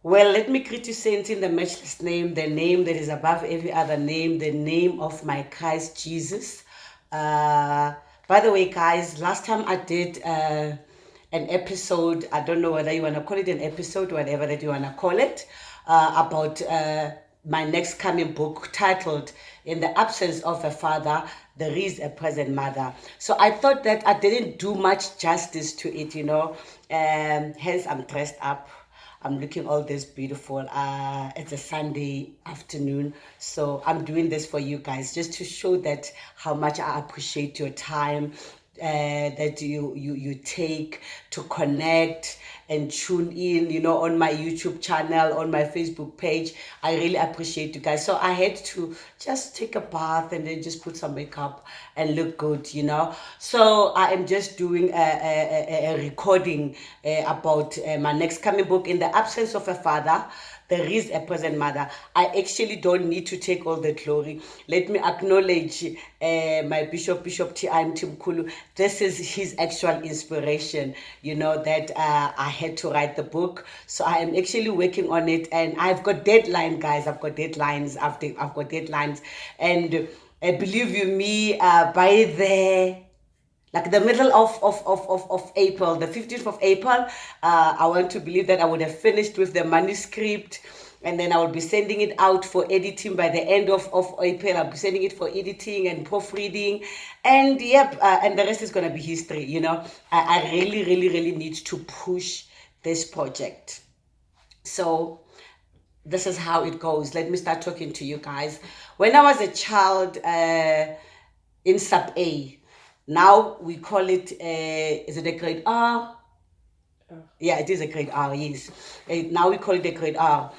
Well, let me greet you, saints, in the matchless name, the name that is above every other name, the name of my Christ Jesus. By the way, guys, last time I did an episode, I don't know whether you want to call it an episode, whatever that you want to call it, about my next coming book titled In the Absence of a Father, There is a Present Mother. So I thought that I didn't do much justice to it, hence I'm dressed up. I'm looking all this beautiful. It's a Sunday afternoon, so I'm doing this for you guys just to show that how much I appreciate your time that you take to connect and tune in, on my YouTube channel, on my Facebook page. I really appreciate you guys. So I had to just take a bath and then just put some makeup and look good, So I am just doing a recording about my next coming book, In the Absence of a Father, There is a Present Mother. I actually don't need to take all the glory. Let me acknowledge my Bishop T.I.M. Tsukulu. This is his actual inspiration, that I had to write the book. So I am actually working on it, and I've got deadline, guys. I've got deadlines. I've got deadlines, and believe you me, by the middle of April, the 15th of April, I want to believe that I would have finished with the manuscript, and then I will be sending it out for editing by the end of April. I'll be sending it for editing and proofreading, and and the rest is going to be history. I really, really, really need to push this project. So this is how it goes. Let me start talking to you guys. When I was a child in sub A, now we call it, is it a grade R? Yeah, it is a grade R, yes. Now we call it a grade R.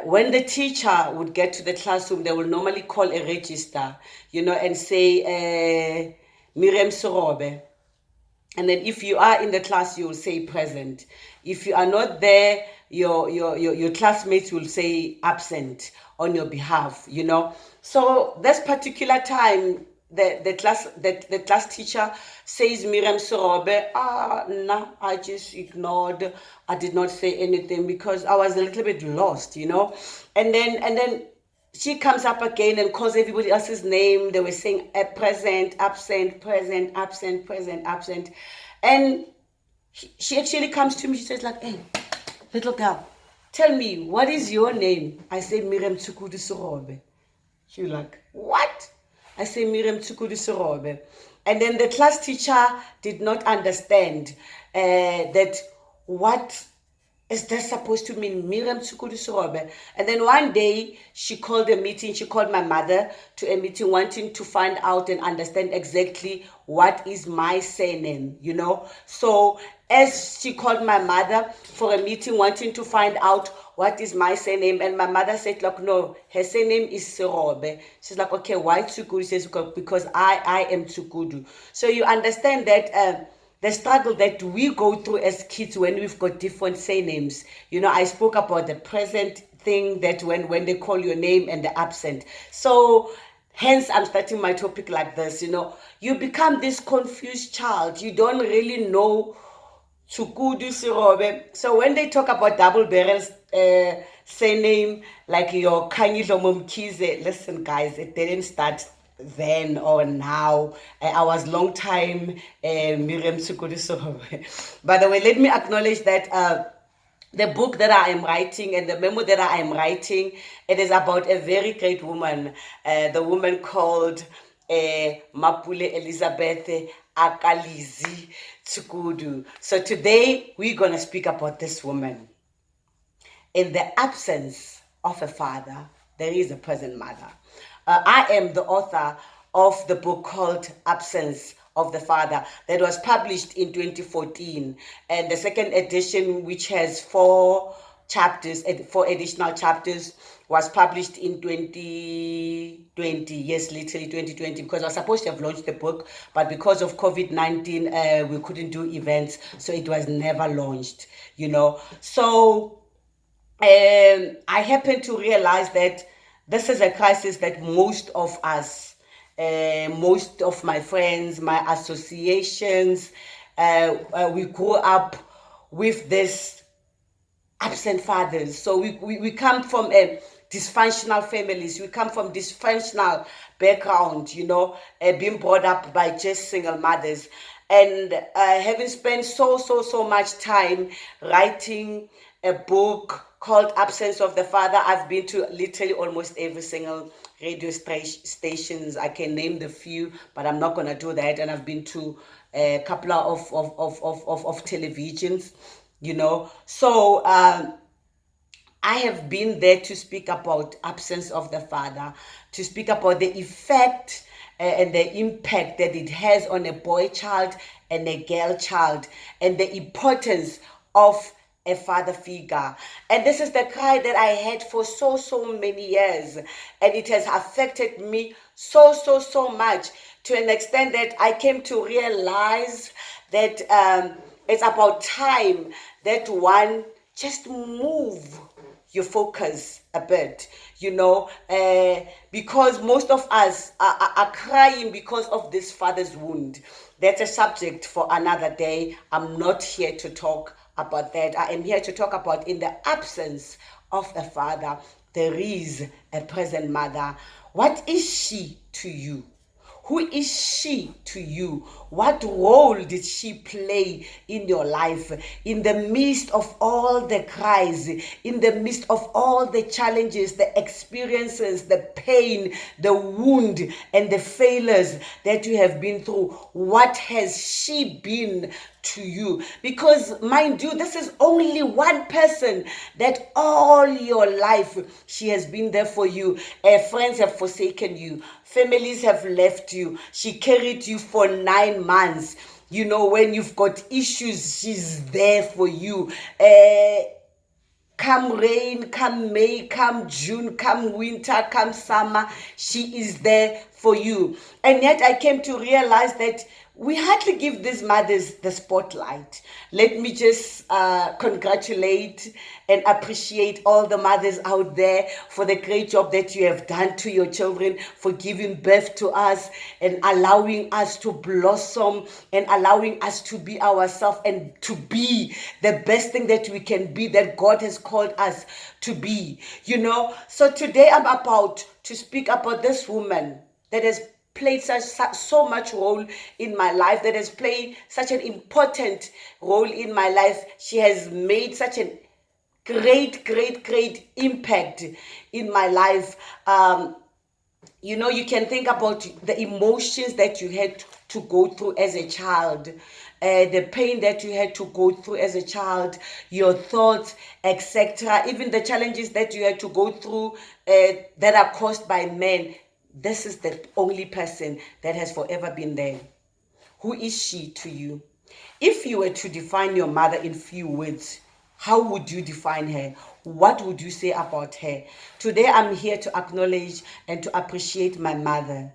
When the teacher would get to the classroom, they will normally call a register, and say, Miriam Serobe. And then if you are in the class, you will say present. If you are not there, your classmates will say absent on your behalf, So this particular time, the class teacher says Miriam Serobe, no, I just ignored. I did not say anything because I was a little bit lost, And then she comes up again and calls everybody else's name. They were saying present, absent, present, absent, present, absent. And she actually comes to me. She says like, hey, little girl, tell me, what is your name? I say, Miriam Tsukulu Serobe. She's like, what? I say, Miriam Tsukulu Serobe. And then the class teacher did not understand that what is that supposed to mean, Miriam Tsukulu Serobe? And then one day she called a meeting. She called my mother to a meeting, wanting to find out and understand exactly what is my surname, So as she called my mother for a meeting, wanting to find out what is my surname, and my mother said, like, no, her surname is Serobe. She's like, okay, why Tsukulu? She says, because I am Tsukulu. So you understand that the struggle that we go through as kids when we've got different surnames. I spoke about the present thing, that when they call your name, and the absent. So hence I'm starting my topic like this. You become this confused child. You don't really know Tsukulu Serobe. So when they talk about double barrels surname, like your Kanyilo Mumkize, listen guys, it didn't start then or now. I was long time Miriam Tsukulu Serobe. By the way, let me acknowledge that the book that I am writing and the memo that I am writing, it is about a very great woman, the woman called Mapule Elizabeth Lizzy Tsukulu. So today we're going to speak about this woman. In the absence of a father, there is a present mother. I am the author of the book called Absence of the Father that was published in 2014, and the second edition, which has 4 additional chapters, was published in 2020. Yes, literally 2020, because I was supposed to have launched the book, but because of COVID-19 we couldn't do events, so it was never launched, So I happened to realize that this is a crisis that most of us, most of my friends, my associations, we grew up with this absent fathers. So we come from dysfunctional families. We come from dysfunctional background, being brought up by just single mothers. And having spent so much time writing a book called Absence of the Father, I've been to literally almost every single radio stations. I can name the few, but I'm not going to do that. And I've been to a couple of televisions, So I have been there to speak about absence of the father, to speak about the effect and the impact that it has on a boy child and a girl child, and the importance of a father figure. And this is the cry that I had for so many years, and it has affected me so much, to an extent that I came to realize that it's about time that one just move your focus a bit, because most of us are crying because of this father's wound. That's a subject for another day. I'm not here to talk about that. I am here to talk about, in the absence of a father, there is a present mother. What is she to you? Who is she to you? What role did she play in your life? In the midst of all the cries, in the midst of all the challenges, the experiences, the pain, the wound, and the failures that you have been through, what has she been to you? Because, mind you, this is only one person that all your life she has been there for you. Friends have forsaken you, families have left you, she carried you for 9 months. When you've got issues, she's there for you. Come rain, come May, come June, come winter, come summer, she is there for you. And yet I came to realize that we hardly give these mothers the spotlight. Let me just congratulate and appreciate all the mothers out there for the great job that you have done to your children, for giving birth to us and allowing us to blossom and allowing us to be ourselves and to be the best thing that we can be, that God has called us to be. So today I'm about to speak about this woman that has played so much role in my life, that has played such an important role in my life. She has made such a great impact in my life. You can think about the emotions that you had to go through as a child, the pain that you had to go through as a child, your thoughts, etc., even the challenges that you had to go through that are caused by men. This is the only person that has forever been there. Who is she to you? If you were to define your mother in few words, how would you define her? What would you say about her? Today I'm here to acknowledge and to appreciate my mother,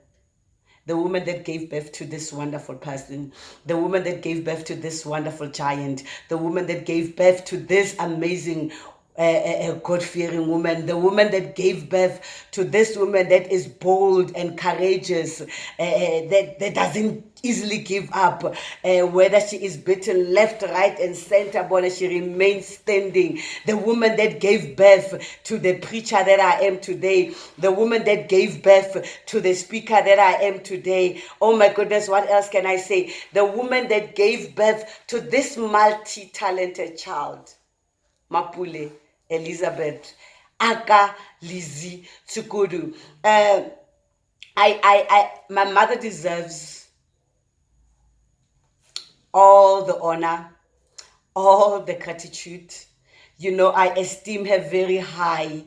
the woman that gave birth to this wonderful person, the woman that gave birth to this wonderful giant, the woman that gave birth to this amazing a God-fearing woman, the woman that gave birth to this woman that is bold and courageous, that doesn't easily give up, whether she is beaten left, right, and center, but she remains standing. The woman that gave birth to the preacher that I am today, the woman that gave birth to the speaker that I am today. Oh my goodness, what else can I say? The woman that gave birth to this multi-talented child, Mapule Elizabeth, aka Lizzy Tsukulu. My mother deserves all the honor, all the gratitude. I esteem her very high.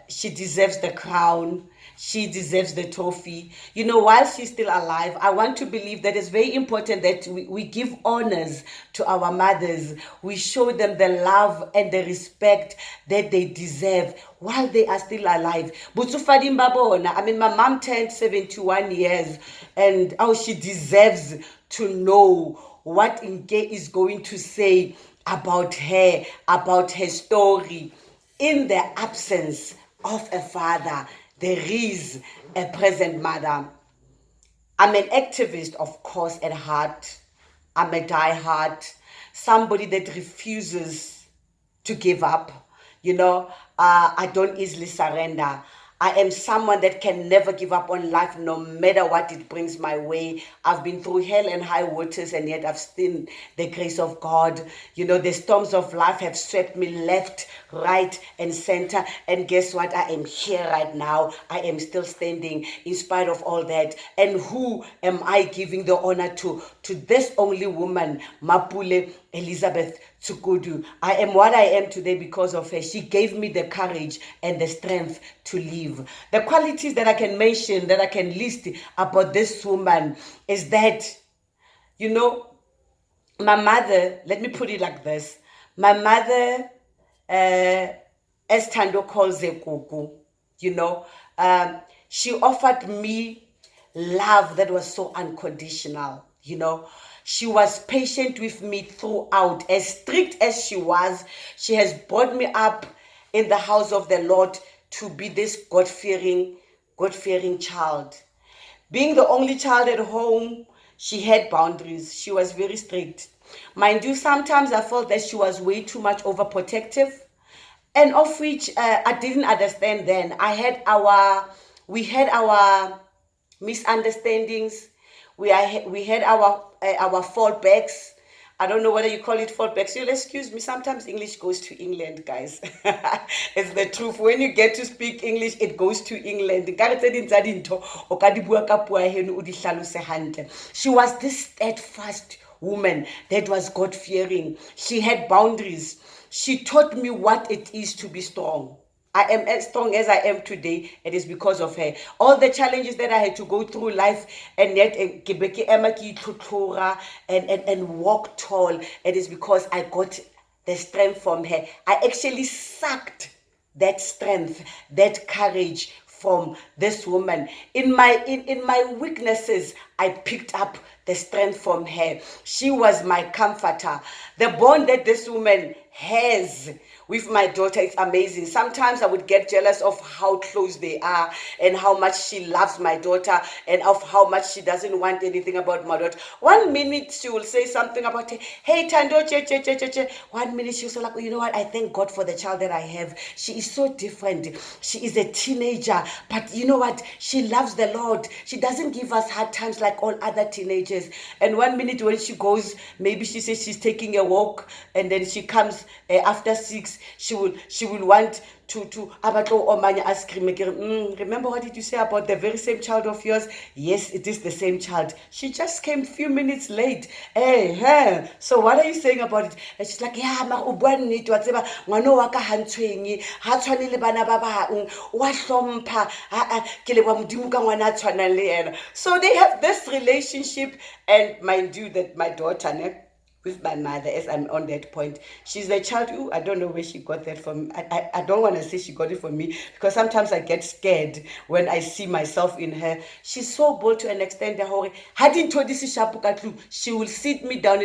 She deserves the crown. She deserves the trophy. While she's still alive, I want to believe that it's very important that we give honors to our mothers. We show them the love and the respect that they deserve while they are still alive. I mean, my mom turned 71 years, and she deserves to know what Nke is going to say about her story. In the absence of a father, there is a present mother. I'm an activist, of course, at heart. I'm a diehard, somebody that refuses to give up. I don't easily surrender. I am someone that can never give up on life no matter what it brings my way. I've been through hell and high waters, and yet I've seen the grace of God. The storms of life have swept me left, right, and center. And guess what? I am here right now. I am still standing in spite of all that. And who am I giving the honor to? To this only woman, Mapule Elizabeth Tsukulu. I am what I am today because of her. She gave me the courage and the strength to live. The qualities that I can mention, that I can list about this woman is that, my mother, let me put it like this. My mother, as Tando calls it, Kuku, she offered me love that was so unconditional. She was patient with me throughout. As strict as she was, she has brought me up in the house of the Lord to be this God-fearing child. Being the only child at home, she had boundaries. She was very strict. Mind you, sometimes I felt that she was way too much overprotective, and of which I didn't understand then. We had our misunderstandings. We had our fallbacks. I don't know whether you call it fallbacks. You'll excuse me. Sometimes English goes to England, guys. It's the truth. When you get to speak English, it goes to England. She was this steadfast woman that was God-fearing. She had boundaries. She taught me what it is to be strong. I am as strong as I am today. It is because of her. All the challenges that I had to go through life, and yet and walk tall. It is because I got the strength from her. I actually sucked that strength, that courage from this woman. In my weaknesses, I picked up the strength from her. She was my comforter. The bond that this woman has with my daughter is amazing. Sometimes I would get jealous of how close they are and how much she loves my daughter and of how much she doesn't want anything about my daughter. 1 minute she will say something about, hey Tando, che, che, che, che, che. 1 minute she'll say, like, you know what, I thank God for the child that I have. She is so different. She is a teenager, but you know what, she loves the Lord. She doesn't give us hard times like all other teenagers. And 1 minute when she goes, maybe she says she's taking a walk, and then she comes after 6, she will want to abatlo omanya ice cream. Remember what did you say about the very same child of yours? Yes, it is the same child. She just came a few minutes late. Hey, so what are you saying about it? And she's like, yeah, ma o bua nnete wa tseba ngwana wa ka ha ntshwenye ha tshwane le bana ba bang wa hlompha ke le ba modimo ka ngwana a tshwanang le yena. So they have this relationship, and mind you that my daughter with my mother, as I'm on that point, she's the child. I don't know where she got that from. I don't want to say she got it from me, because sometimes I get scared when I see myself in her. She's so bold to an extent that she will sit me down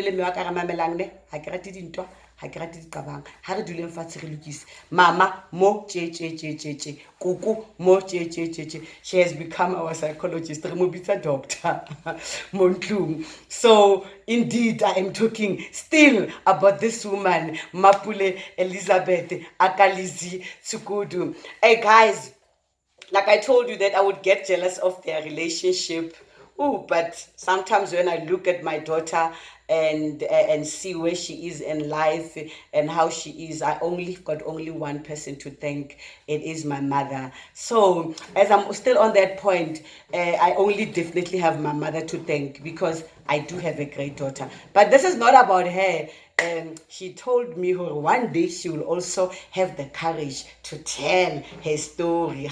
mama mo che kuku mo che. She has become our psychologist, doctor. So indeed, I am talking still about this woman, Mapule Elizabeth Lizzy Tsukulu. Hey guys, like I told you that I would get jealous of their relationship. But sometimes when I look at my daughter and see where she is in life and how she is, I got only one person to thank. It is my mother. So as I'm still on that point, I only definitely have my mother to thank, because I do have a great daughter. But this is not about her. She told me one day she will also have the courage to tell her story.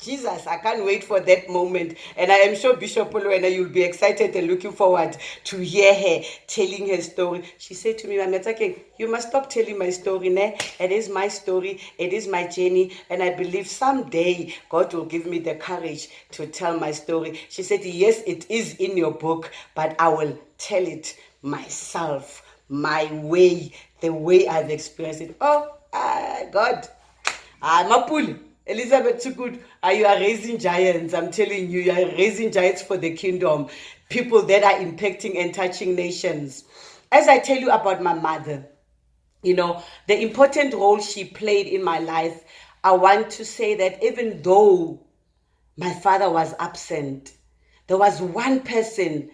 Jesus, I can't wait for that moment. And I am sure Bishop Oluwena, you'll be excited and looking forward to hear her telling her story. She said to me, Mametake, you must stop telling my story. It is my story. It is my journey. And I believe someday God will give me the courage to tell my story. She said, yes, it is in your book, but I will tell it myself, my way, the way I've experienced it. God. Mapule Elizabeth Tsukulu, you are raising giants. I'm telling you, you are raising giants for the kingdom. People that are impacting and touching nations. As I tell you about my mother, You know, the important role she played in my life, I want to say that even though my father was absent, there was one person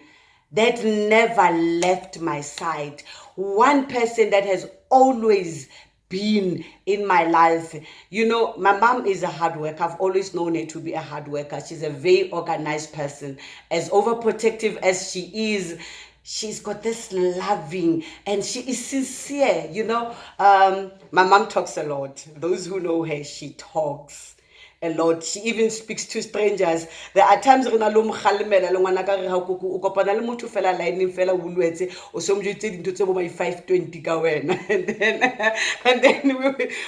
that never left my side, one person that has always been in my life. You know, my mom is a hard worker. I've always known her to be a hard worker. She's a very organized person. As overprotective as she is, she's got this loving, and she is sincere. You know, my mom talks a lot. Those who know her, she talks a lot. She even speaks to strangers. There are times re na lo mokgalemela le ngwana ka re ha kuku o kopana le motho fela line fela o lwetse o se mo jetse dintho tse bo my 520 ka wena, and then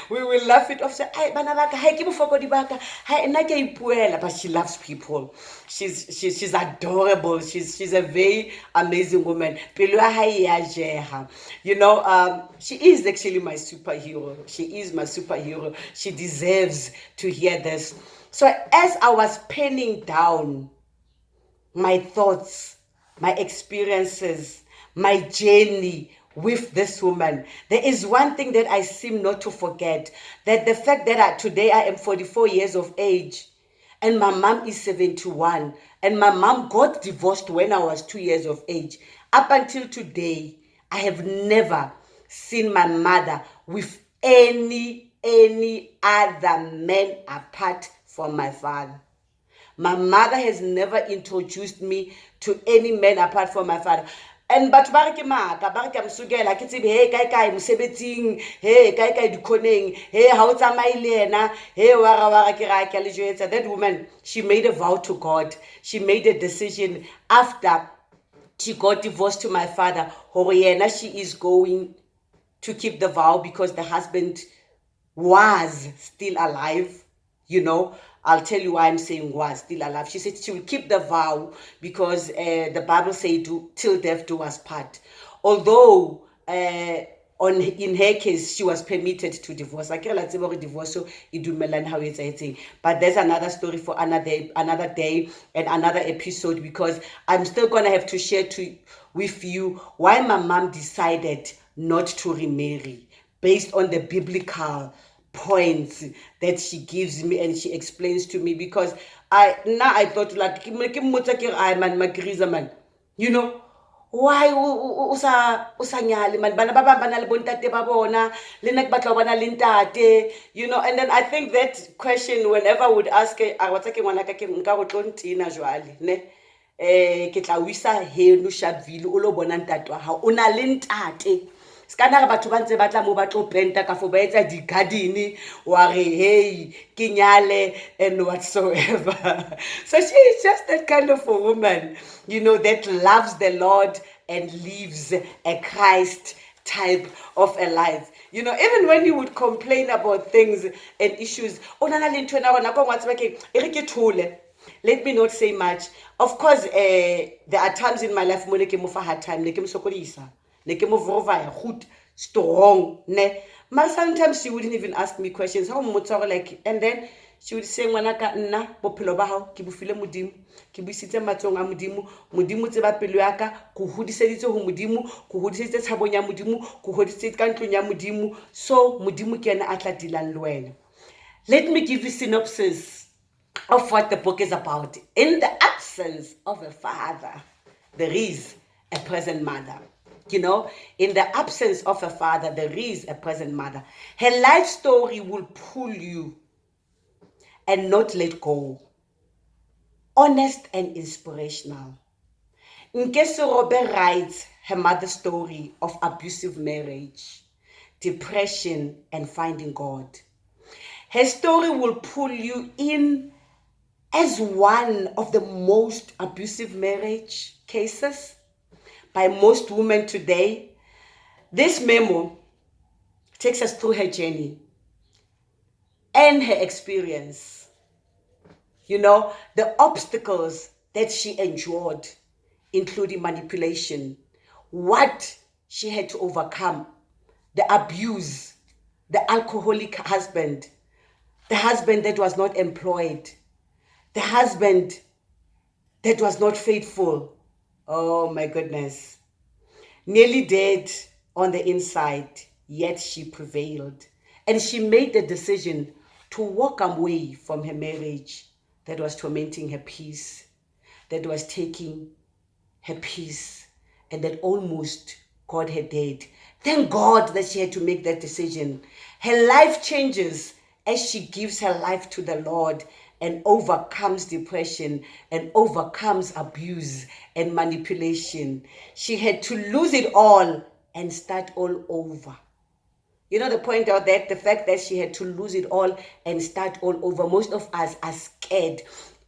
we will laugh it off, say ai bana ba ka ha ke bofokodi ba ka ha nna ke ipuela. But she loves people. She's adorable. She's a very amazing woman. Pelo ya hae ya jeha. You know, she is actually my superhero. She is my superhero. She deserves to hear this. So as I was penning down my thoughts, my experiences, my journey with this woman, there is one thing that I seem not to forget, that the fact that today I am 44 years of age and my mom is 71, and my mom got divorced when I was 2 years of age. Up until today, I have never seen my mother with any other man apart from my father. My mother has never introduced me to any man apart from my father. And batho ba re ke maaka, ba re ke a msukela, ke tsebe he kae mosebetsing, he kae dikhoneng, he ha o tsamaile yena, he wara ke ra ke le jwetsa. That woman, she made a vow to God. She made a decision after she got divorced to my father. Hore yena she is going to keep the vow because the husband was still alive. You know, I'll tell you why I'm saying was still alive. She said she will keep the vow because the Bible says till death do us part. Although in her case she was permitted to divorce. I can't say divorce so how it's. But there's another story for another day and another episode, because I'm still gonna have to share with you why my mom decided not to remarry based on the biblical points that she gives me and she explains to me. Because I thought like man, you know, why o sa nyale man, bana ba bang ba na le bontate ba bona, le nna ke batla ho bana le ntate, you know. And then I think that question, whenever I would ask her, I was like ngwana ka ke nka go tlontina jwale ne ke tla wisa heno Sharpeville o lo bona ntate wa hao o na le ntate. Skana re batho ba ntse ba tla mo ba tlo penta ka fo ba etsa di garden wa re hey ke nyale and whatsoever. So she is just that kind of a woman, you know, that loves the Lord and lives a Christ type of a life. You know, even when you would complain about things and issues, let me not say much. Of course, there are times in my life when I came off a hard time, good, strong, ne. But sometimes she wouldn't even ask me questions. How much like, and then she would say, "Wanaka nna bophelo ba hao ke bofile modimo, ke buisitse matsong a modimo, modimo tseba pelo ya ka, go hodiseditse ho modimo, go hodiseditse tshabong ya modimo, go hodiseditse ka ntlong ya modimo, so modimo ke yena a tla dilang le wena." Let me give you synopsis of what the book is about. In the absence of a father, there is a present mother. You know, in the absence of a father, there is a present mother. Her life story will pull you and not let go. Honest and inspirational. Nke Serobe writes her mother's story of abusive marriage, depression, and finding God. Her story will pull you in as one of the most abusive marriage cases by most women today. This memo takes us through her journey and her experience. You know, the obstacles that she endured, including manipulation, what she had to overcome, the abuse, the alcoholic husband, the husband that was not employed, the husband that was not faithful. Oh my goodness. Nearly dead on the inside. yet she prevailed. And she made the decision to walk away from her marriage that was tormenting her peace, that was taking her peace, and that almost got her dead. Thank God that she had to make that decision. Her life changes as she gives her life to the Lord and overcomes depression and overcomes abuse and manipulation. She had to lose it all and start all over. You know the point of that, the fact that she had to lose it all and start all over. Most of us are scared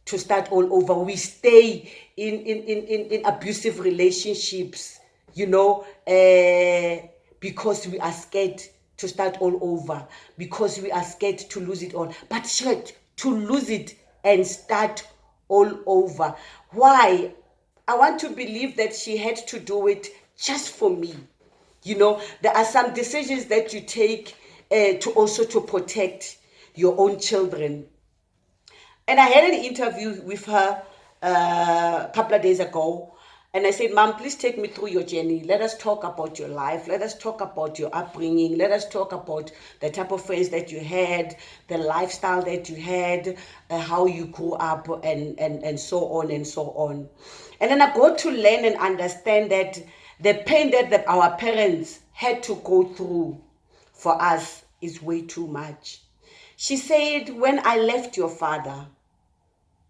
to start all over. We stay in abusive relationships, because we are scared to start all over, because we are scared to lose it all. But she had to lose it and start all over. Why? I want to believe that she had to do it just for me. There are some decisions that you take to protect your own children. And I had an interview with her a couple of days ago. And I said, Mom, please take me through your journey. Let us talk about your life. Let us talk about your upbringing. Let us talk about the type of friends that you had, the lifestyle that you had, how you grew up, and so on and so on. And then I got to learn and understand that the pain that our parents had to go through for us is way too much. She said, when I left your father,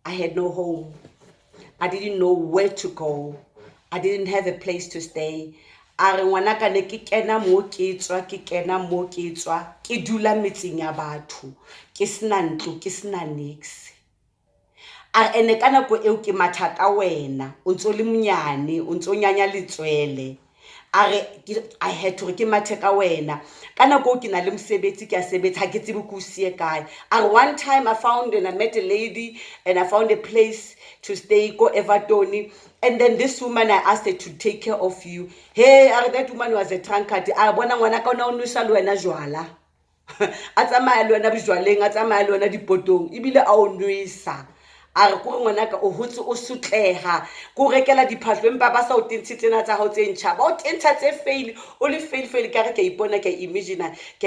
I had no home. I didn't know where to go. I didn't have a place to stay. A re ngwanaka ne ke kena mo ke tswa ke dula metseng ya batho ke sena ntlo ke sena nix. Ene ka nako eo ke matha ka wena o ntso le monyane o ntso nyanya letswele. I had to ke mathe ka wena ka nako ke na le mosebetsi ke a sebetsa ke tsebe go sie kae. One time I found and I met a lady and I found a place to stay go Everton, and then this woman, I asked her to take care of you. Hey, that woman was a drunkard. Bona ngwana ka ona o nusa le wena jwala a tsamaya le wena bojwaleng a tsamaya le wena dipotong ebile a o nwesa. A re ko ngwanaka o hotse o sutleha ko rekela diphahlo empa ba sa o tentse tsena tsa hao tse ntšha ba o tenta tse fail o le fail ka re ka ipona ka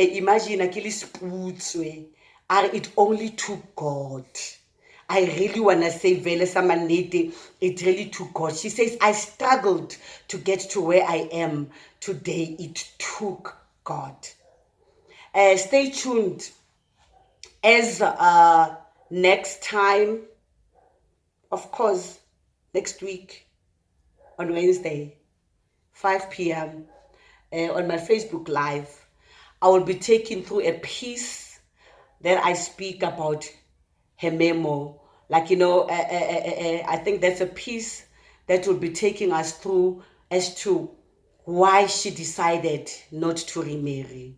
imagine ke le sputswe. It only took God. I really want to say vele samanete, it really took God. She says, I struggled to get to where I am today. It took God. Stay tuned as next time, of course, next week on Wednesday, 5 p.m. On my Facebook Live, I will be taking through a piece that I speak about her memo. I think that's a piece that will be taking us through as to why she decided not to remarry.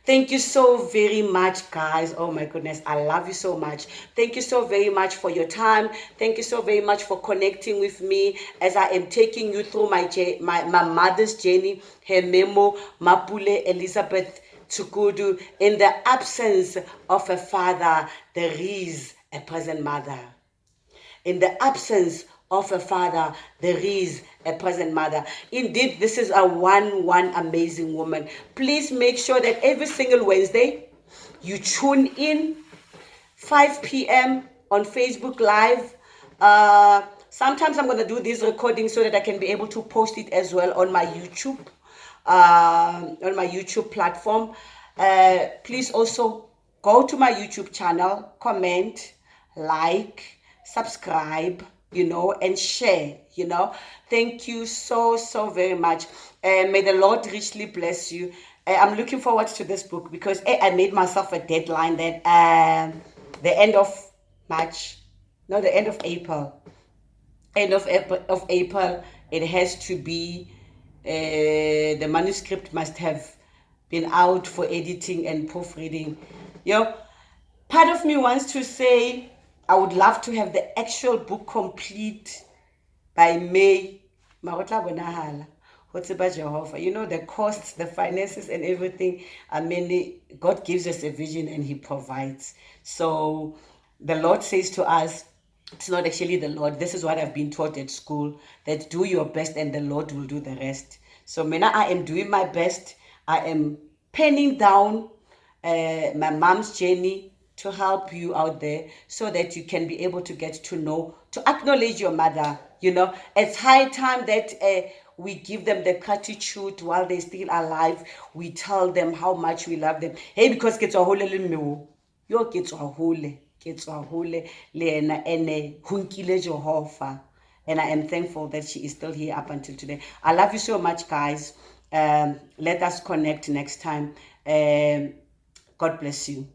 Thank you so very much, guys. Oh my goodness, I love you so much. Thank you so very much for your time. Thank you so very much for connecting with me as I am taking you through my mother's journey, her memo, Mapule Elizabeth Tsukulu. In the absence of a father, there is a present mother. In the absence of a father, there is a present mother. Indeed, this is a one amazing woman. Please make sure that every single Wednesday you tune in 5 p.m. on Facebook Live. Sometimes I'm going to do these recordings so that I can be able to post it as well on my YouTube, platform. Please also go to my YouTube channel, comment, like, subscribe, and share, Thank you so very much. May the Lord richly bless you. I'm looking forward to this book because I made myself a deadline that the end of March, no, the end of April. End of April, it has to be, the manuscript must have been out for editing and proofreading. Part of me wants to say, I would love to have the actual book complete by May. The costs, the finances, and everything. God gives us a vision and He provides. So the Lord says to us, it's not actually the Lord. This is what I've been taught at school, that do your best and the Lord will do the rest. So I am doing my best. I am penning down my mom's journey to help you out there so that you can be able to get to know, to acknowledge your mother. You know, it's high time that we give them the gratitude while they're still alive. We tell them how much we love them. Hey, because ke tswa hole le mme o. Yo ke tswa hole le ena ene ho nkile Jehovah. And I am thankful that she is still here up until today. I love you so much, guys. Let us connect next time. God bless you.